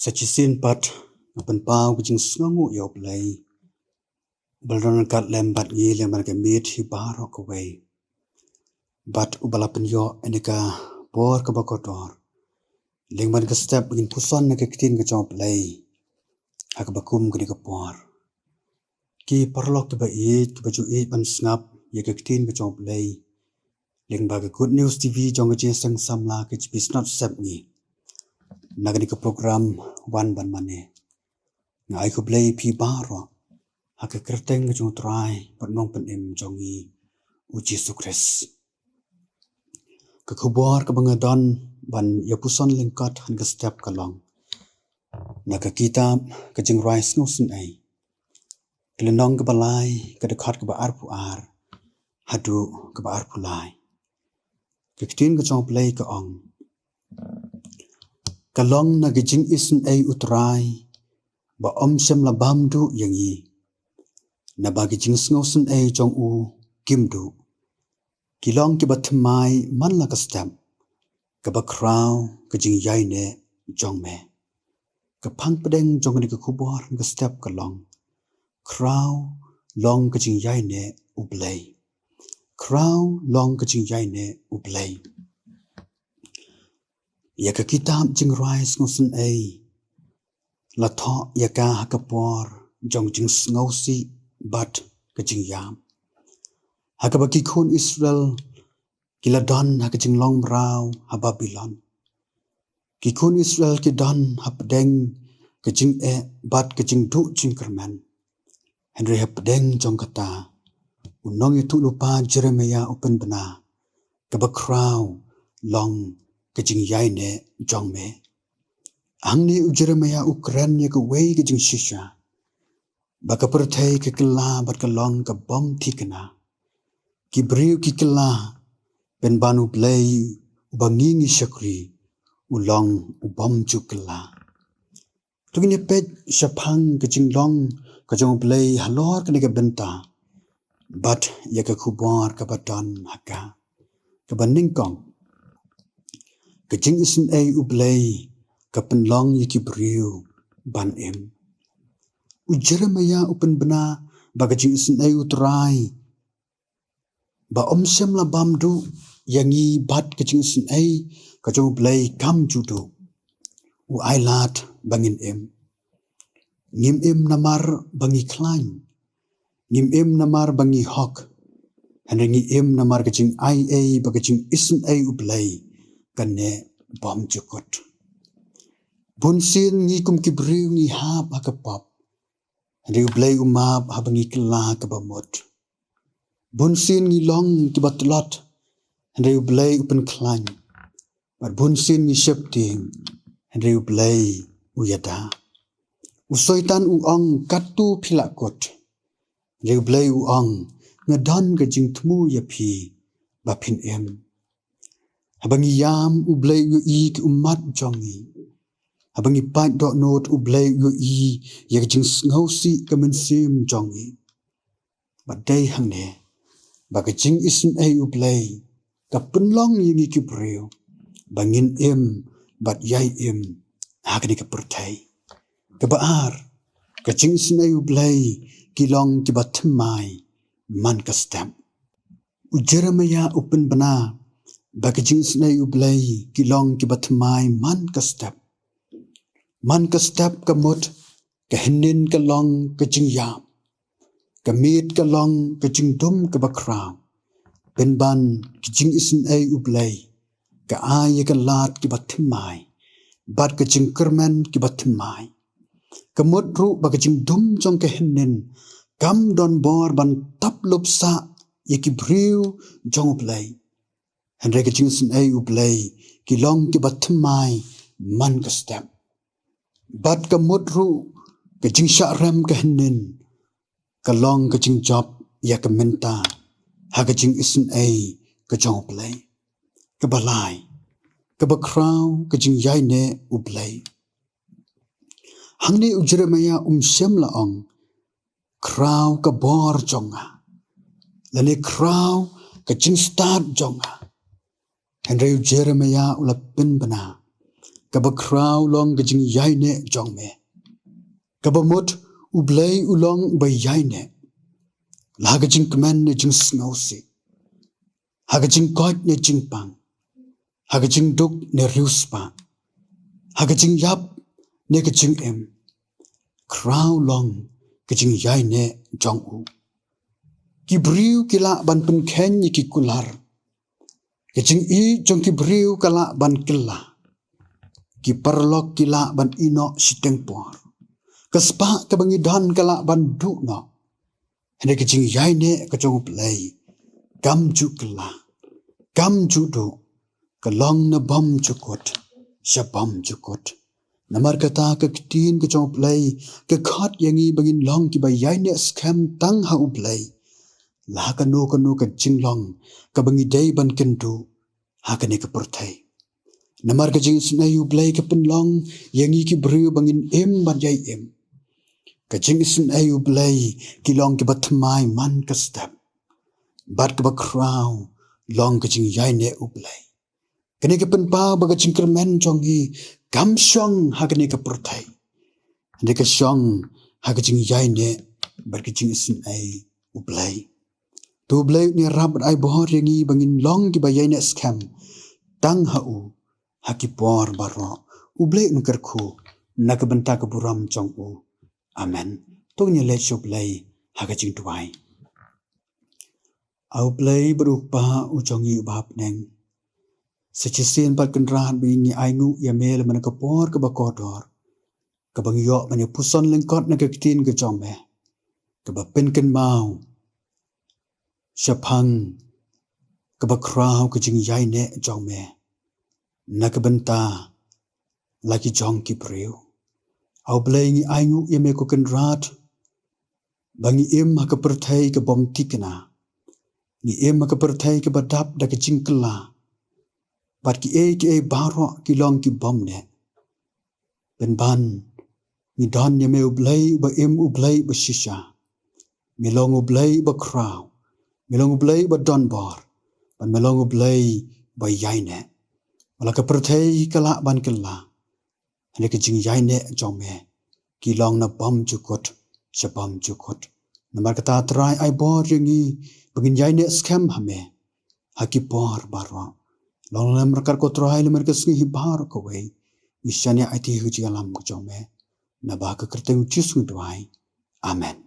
Sachisin pat ban pau kujing sngangu yo play balron kat lembat ngi lembar ke mit hi baro ko way bat ubalapen yo enika por ka bakotor lengban ke step begin puson na ke kitin ke chop play hak bakum ke ke por ki parlok ke ba ke baju ban snap ye ke kitin ke chop play lengba ke good news tv jong ke sang samla ke bis not sep ni nagani ke program wan ban mane ngai ko play pi baro hak kerteng ke jong try pat nong pen em jongi uji sukres ke kubor ke bangadon ban ya puson lengkat han ke step kalong na ke kitab ke jing rise ngusun ai kelenong ke balai ke dekat ke ba arpu ar hadu ke ba arpu lai ke kitin ke jong play ke ong kalong na ke jing isun ai utrai ba om sem la bamdu yangi na bagi jing sngosun ai jong u kimdu kilong ke batmai man la ka stem ka ba kraw ke jing yai ne jong me ka phang pedeng jong ni ka khubor ka step ka long kraw long ke jing yai ne ublay kraw long ke jing yai ne ublay ya ka kitab jing rise ngosun ai la tho ya ka hakapor jong jing sngosi bat ke jing yam hakabaki khun Israel kiladon hakajing long brau ha Babylon kikun Israel kidan hapdeng kajing bat kajing du jing kerman Henry hapdeng jong kata unong itu lupa Jeremiah open bena kabakraw long kajing yai ne jong me angni u Jeremiah ukran ya ka way kajing shisha baka perthai ke kela bat ka long ka bom thikna kibriu kikela ben banu play ubangingi syakri ulong ubom jukla tugini pet syapang kejing long kajong play halor kene ke benta bat ya ke kubar ke badan haka ke baningkong kejing isun ai ublay ke penlong yiki briu ban em Jeremiah upen bena bagajing isun ai utrai ba om sem la bamdu yangi bat kejing sun ai kajong play kam judo u ailat bangin em ngim em namar bangi klain ngim em namar bangi hok hanrengi em namar kejing ai bagajing isun ai u play kanne bom jukot bunsin ngi kum kibriu ngi hap hakapop hanrengi play umap habangi kla kabamot bunsin ngi long kibatlot Henry Blay upen klan but bunsin ni shepting Henry Blay uyada usoitan uong katu philakot Henry Blay uong ngadan ke jingthmu yapi bapin em habangi yam ublay yu I ki umat jongi habangi pat dot note ublay yu I ya jing ngausi kemensim jongi but day hangne bagajing isun ai ublay kapun long yingi kibriu bangin em bat yai em hakani ka pertai ka baar ka jing isun ai ublay kilong ki batmai man ka stem u Jeremiah upen bana bagajing isun ai ublay kilong ki batmai man ka step ka mot ka hinin ka long ka jing yam kamit ka long ka jing dum ka bakraw ben ban ki jing isun ai ublay ka ay ka lat ki batimai bat ka jing kerman ki batimai ka modru ba ka jing dum jong ka hinin kam don bor ban tap lopsa ye ki briu jong ublay henre ka jing isun ai ublay ki long ki batimai man ka step bat ka modru ka jing sha rem ka hinin kalong ka jing job ya ka menta haga jing isun ai ka jong play ka balai ka bakraw ka jing yai ne ublay hangni u Jeremiah sem la ong kraw ka bor jonga lane kraw ka jing start jonga Henry Jeremiah ulapin bana kaba kraw long gajing yai ne jong me kaba mot ublay ulong ba yai ne la gajing kman ne jing snow si ha gajing god ne jing pang ha gajing duk ne rius pa ha gajing yap ne gajing em kraw long gajing yai ne jong u ki briu kila ban pen khen ki kular gajing i jong ki briu kala ban killa ki parlok kila ban ino siteng por kaspa kabangi dan kala ban du no hene kajing yai ne kajong play gam ju kala gam ju do kalong na bam jukot shabam jukot namar kata ka kitin kajong play ka khat yangi bangin long ki ba yai ne scam tang ha u play la kanu ka jinglong kabangi day ban kendu ha kane ka porthai namar ka jing sna yu play ka penlong yangi ki bru bangin em ban yai em ka jing sna yu play ki long ki batmai man ka step bat ka ba crow long ka jing yai ne u play kane ka pen pa ba ka jing kermen jong hi gam shong ha kane ka porthai ne ka shong ha ka jing yai ne bat ka jing sna u play tu blay ni rab ai bohor yangi bangin long ki ba yai ne scam tang ha u haki por baro ublay nukar khu nakabanta ka buram chong u amen to nya le shop lay haga jing tuai au play baruk pa u chong yi bap neng sechisen pat kan ran bi ni ai ngu ya mel man ka por ka ba ko dor ka bang yo man puson lengkot na ka kitin ka chong me ka ba pen kan mau shapang ka ba kraw ka jing yai ne chong me nakabanta laki jong ki priu au playing aingu yeme ko kan rat bangi em ka perthai ka bom tikna ni em ka perthai ka badap da ka jingkla bat ki e baro ki long ki bom ne ben ban ni don yeme ublay ba em ublay ba shisha milong ublay ba kraw milong ublay ba don bor ban milong ublay ba yaine wala ka perthai kala ban kala hane ka jing yai ne jong me ki long na bam jukot shabam jukot namar kata try ai bor yangi bangin yai ne scam hame haki por barwa long lam rakar ko try lemar ka sngi hi bar ko we nishane ai ti hu jigalam ko jong me na ba ka kerteng chisu dwai amen